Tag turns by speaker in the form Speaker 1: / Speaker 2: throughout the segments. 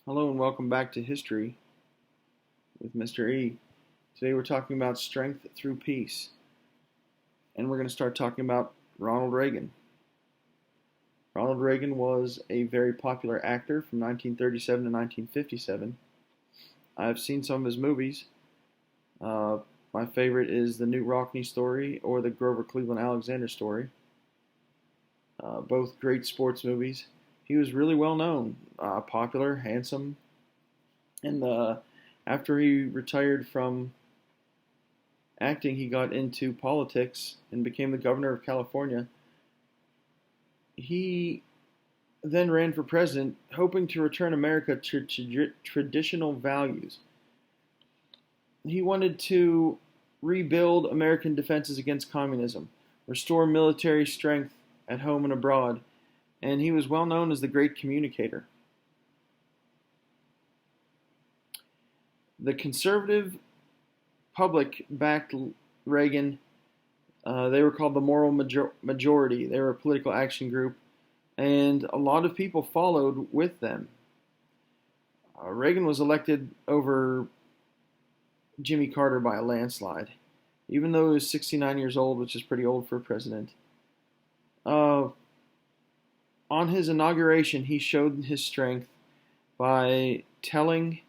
Speaker 1: Hello and welcome back to History with Mr. E. Today we're talking about strength through peace, and we're going to start talking about Ronald Reagan. Ronald Reagan was a very popular actor from 1937 to 1957. I've seen some of his movies. My favorite is the Newt Rockne story or the Grover Cleveland Alexander story. Both great sports movies. He was really well known, popular, handsome, and after he retired from acting, he got into politics and became the governor of California. He then ran for president, hoping to return America to traditional values. He wanted to rebuild American defenses against communism, restore military strength at home and abroad, and he was well known as the great communicator. The conservative public backed Reagan. They were called the Moral Majority. They were a political action group, and a lot of people followed with them. Reagan was elected over Jimmy Carter by a landslide, even though he was 69 years old, which is pretty old for a president. On his inauguration, he showed his strength by telling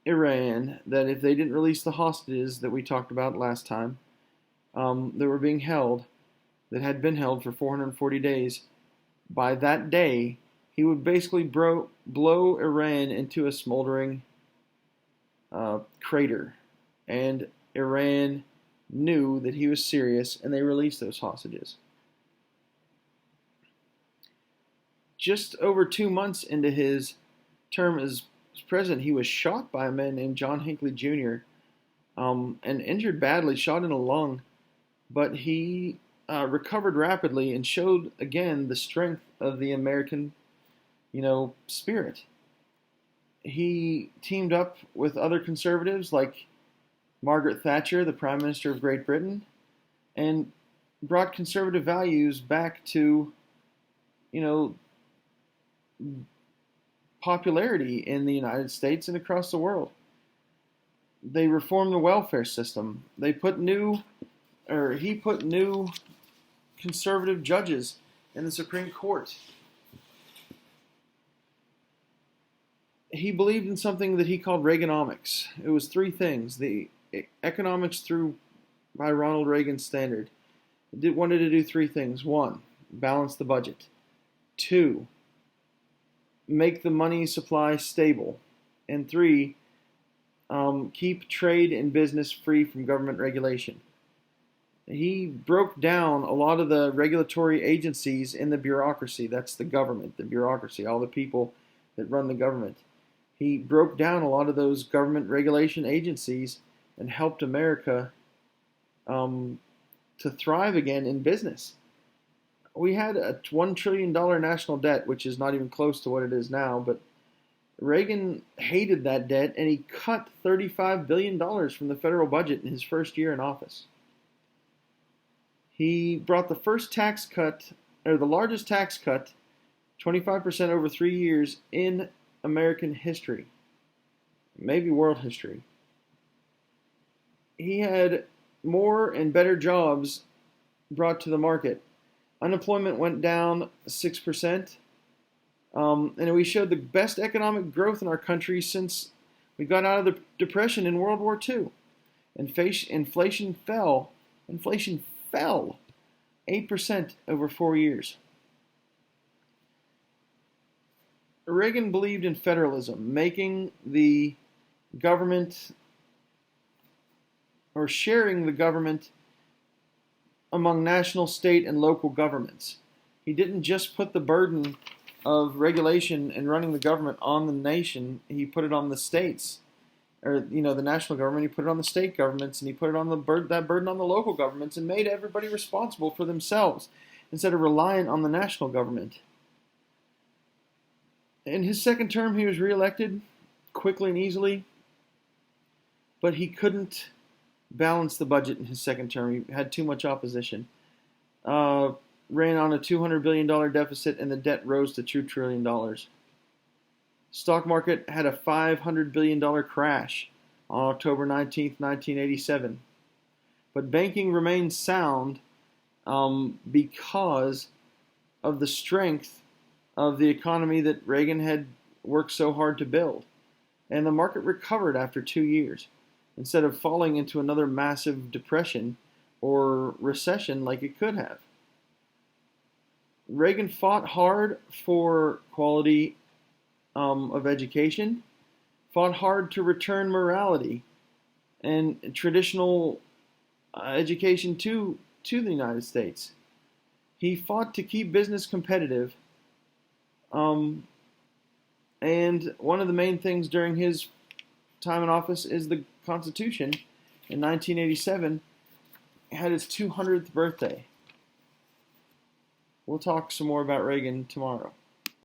Speaker 1: Iran that if they didn't release the hostages that we talked about last time, that were being held, that had been held for 440 days, by that day, he would basically blow Iran into a smoldering crater. And Iran knew that he was serious, and they released those hostages. Just over 2 months into his term as president, he was shot by a man named John Hinckley Jr. And injured badly, shot in a lung, but he recovered rapidly and showed again the strength of the American, spirit. He teamed up with other conservatives like Margaret Thatcher, the Prime Minister of Great Britain, and brought conservative values back to, popularity in the United States and across the world. They reformed the welfare system. He put new conservative judges in the Supreme Court. He believed in something that he called Reaganomics. It was three things. The economics by Ronald Reagan's standard. It wanted to do three things. One, balance the budget. Two, make the money supply stable. And three, keep trade and business free from government regulation. He broke down a lot of the regulatory agencies in the bureaucracy. That's the government, the bureaucracy, all the people that run the government. He broke down a lot of those government regulation agencies and helped America to thrive again in business. We had a $1 trillion national debt, which is not even close to what it is now, but Reagan hated that debt, and he cut $35 billion from the federal budget in his first year in office. He brought the first tax cut, or the largest tax cut, 25% over 3 years in American history, maybe world history. He had more and better jobs brought to the market. Unemployment went down 6%, and we showed the best economic growth in our country since we got out of the Depression in World War II. Inflation fell 8% over 4 years. Reagan believed in federalism, making the government, or sharing the government among national, state, and local governments. He didn't just put the burden of regulation and running the government on the nation. He put it on the states, or the national government. He put it on the state governments, and he put it on that burden on the local governments, and made everybody responsible for themselves instead of reliant on the national government. In his second term, he was reelected quickly and easily, but he couldn't balance the budget in his second term. He had too much opposition. Ran on a $200 billion deficit, and the debt rose to $2 trillion. Stock market had a $500 billion crash on October 19th, 1987. But banking remained sound because of the strength of the economy that Reagan had worked so hard to build. And the market recovered after 2 years instead of falling into another massive depression or recession like it could have. Reagan fought hard for quality of education, fought hard to return morality and traditional education to the United States. He fought to keep business competitive, and one of the main things during his time in office is the Constitution in 1987 had its 200th birthday. We'll talk some more about Reagan tomorrow.